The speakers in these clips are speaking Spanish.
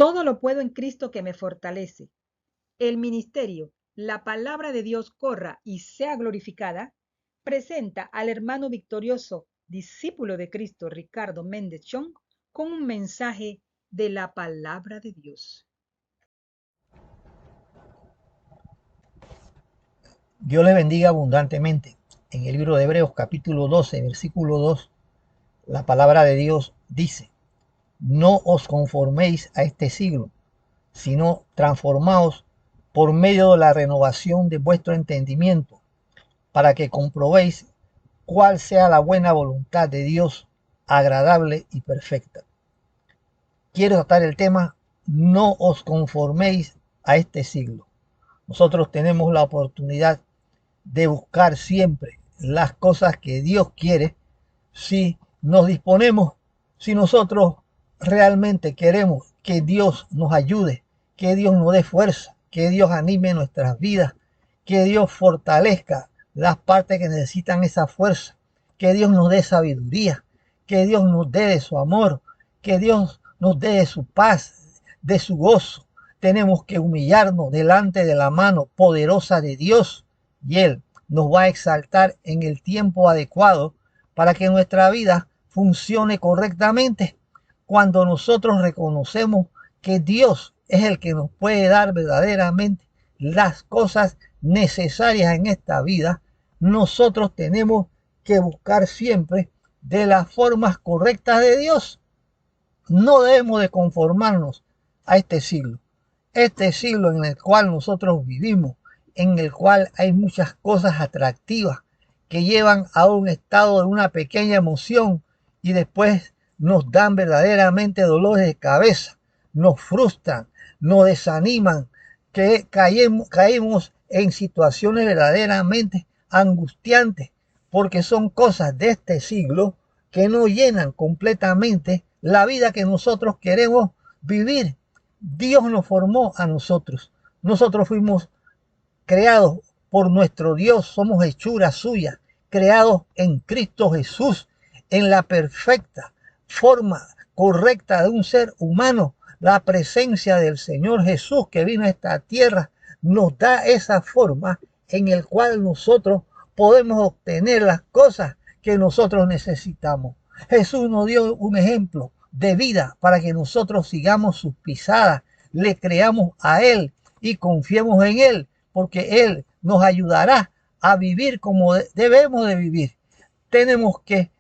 Todo lo puedo en Cristo que me fortalece. El ministerio, la palabra de Dios corra y sea glorificada, presenta al hermano victorioso, discípulo de Cristo, Ricardo Méndez Chong, con un mensaje de la palabra de Dios. Dios les bendiga abundantemente. En el libro de Hebreos capítulo 12, versículo 2, la palabra de Dios dice: no os conforméis a este siglo, sino transformaos por medio de la renovación de vuestro entendimiento, para que comprobéis cuál sea la buena voluntad de Dios, agradable y perfecta. Quiero tratar el tema: no os conforméis a este siglo. Nosotros tenemos la oportunidad de buscar siempre las cosas que Dios quiere si nos disponemos, si nosotros realmente queremos que Dios nos ayude, que Dios nos dé fuerza, que Dios anime nuestras vidas, que Dios fortalezca las partes que necesitan esa fuerza, que Dios nos dé sabiduría, que Dios nos dé de su amor, que Dios nos dé de su paz, de su gozo. Tenemos que humillarnos delante de la mano poderosa de Dios y Él nos va a exaltar en el tiempo adecuado para que nuestra vida funcione correctamente. Cuando nosotros reconocemos que Dios es el que nos puede dar verdaderamente las cosas necesarias en esta vida, nosotros tenemos que buscar siempre de las formas correctas de Dios. No debemos de conformarnos a este siglo en el cual nosotros vivimos, en el cual hay muchas cosas atractivas que llevan a un estado de una pequeña emoción y después nos dan verdaderamente dolores de cabeza, nos frustran, nos desaniman, que caemos en situaciones verdaderamente angustiantes, porque son cosas de este siglo que no llenan completamente la vida que nosotros queremos vivir. Dios nos formó a nosotros. Nosotros fuimos creados por nuestro Dios, somos hechura suya, creados en Cristo Jesús, en la perfecta forma correcta de un ser humano. La presencia del Señor Jesús que vino a esta tierra nos da esa forma en el cual nosotros podemos obtener las cosas que nosotros necesitamos. Jesús nos dio un ejemplo de vida para que nosotros sigamos sus pisadas, le creamos a Él y confiemos en Él, porque Él nos ayudará a vivir como debemos de vivir. Tenemos que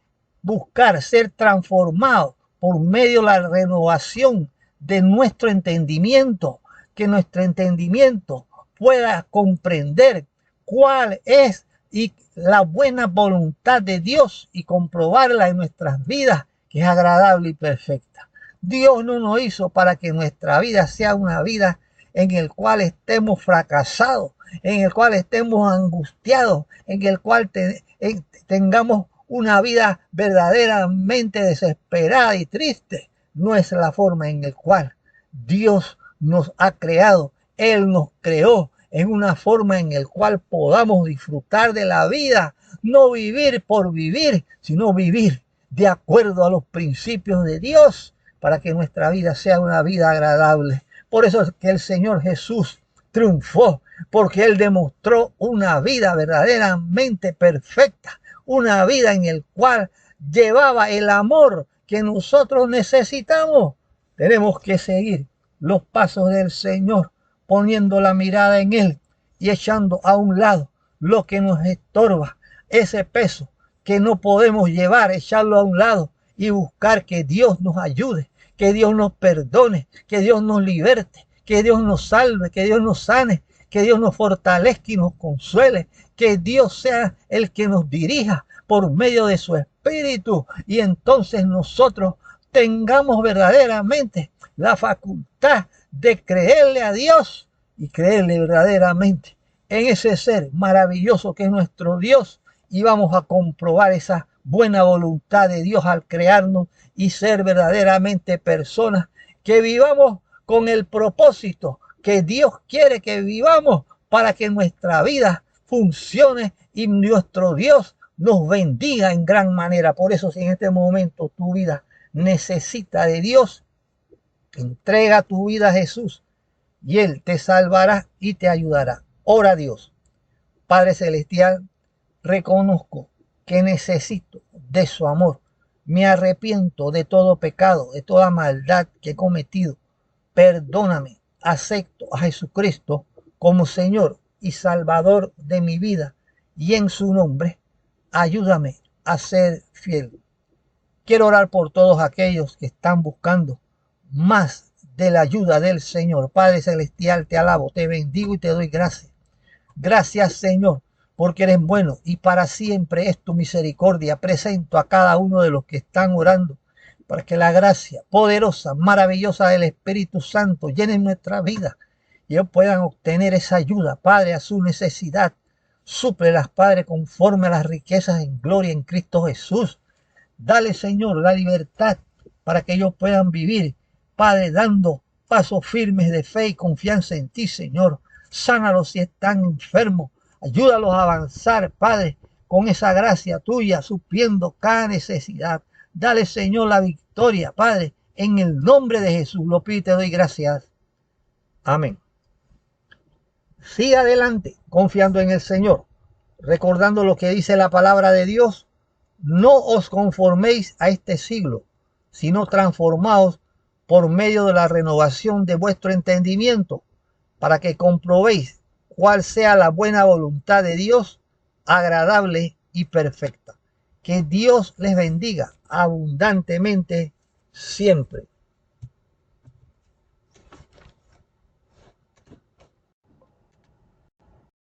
buscar ser transformados por medio de la renovación de nuestro entendimiento, que nuestro entendimiento pueda comprender cuál es y la buena voluntad de Dios y comprobarla en nuestras vidas, que es agradable y perfecta. Dios no nos hizo para que nuestra vida sea una vida en el cual estemos fracasados, en el cual estemos angustiados, en el cual tengamos una vida verdaderamente desesperada y triste. No es la forma en la cual Dios nos ha creado. Él nos creó en una forma en la cual podamos disfrutar de la vida, no vivir por vivir, sino vivir de acuerdo a los principios de Dios, para que nuestra vida sea una vida agradable. Por eso es que el Señor Jesús triunfó, porque Él demostró una vida verdaderamente perfecta, una vida en la cual llevaba el amor que nosotros necesitamos. Tenemos que seguir los pasos del Señor, poniendo la mirada en Él y echando a un lado lo que nos estorba, ese peso que no podemos llevar, echarlo a un lado y buscar que Dios nos ayude, que Dios nos perdone, que Dios nos liberte, que Dios nos salve, que Dios nos sane, que Dios nos fortalezca y nos consuele, que Dios sea el que nos dirija por medio de su Espíritu, y entonces nosotros tengamos verdaderamente la facultad de creerle a Dios y creerle verdaderamente en ese ser maravilloso que es nuestro Dios, y vamos a comprobar esa buena voluntad de Dios al crearnos y ser verdaderamente personas que vivamos con el propósito que Dios quiere que vivamos, para que nuestra vida funcione y nuestro Dios nos bendiga en gran manera. Por eso, si en este momento tu vida necesita de Dios, Entrega tu vida a Jesús y Él te salvará y te ayudará. Ora a Dios. Padre Celestial, reconozco que necesito de su amor. Me arrepiento de todo pecado, de toda maldad que he cometido. Perdóname. Acepto a Jesucristo como Señor y Salvador de mi vida, y en su nombre ayúdame a ser fiel. Quiero orar por todos aquellos que están buscando más de la ayuda del Señor. Padre Celestial, te alabo, te bendigo y te doy gracias. Gracias, Señor, porque eres bueno y para siempre es tu misericordia. Presento a cada uno de los que están orando para que la gracia poderosa, maravillosa del Espíritu Santo llene nuestra vida y ellos puedan obtener esa ayuda, Padre, a su necesidad. Súplelas, Padre, conforme a las riquezas en gloria en Cristo Jesús. Dale, Señor, la libertad para que ellos puedan vivir, Padre, dando pasos firmes de fe y confianza en ti, Señor. Sánalos si están enfermos. Ayúdalos a avanzar, Padre, con esa gracia tuya, supliendo cada necesidad. Dale, Señor, la victoria, Padre, en el nombre de Jesús. Lo pido y te doy gracias. Amén. Siga adelante, confiando en el Señor, recordando lo que dice la palabra de Dios. No os conforméis a este siglo, sino transformaos por medio de la renovación de vuestro entendimiento, para que comprobéis cuál sea la buena voluntad de Dios, agradable y perfecta. Que Dios les bendiga abundantemente siempre.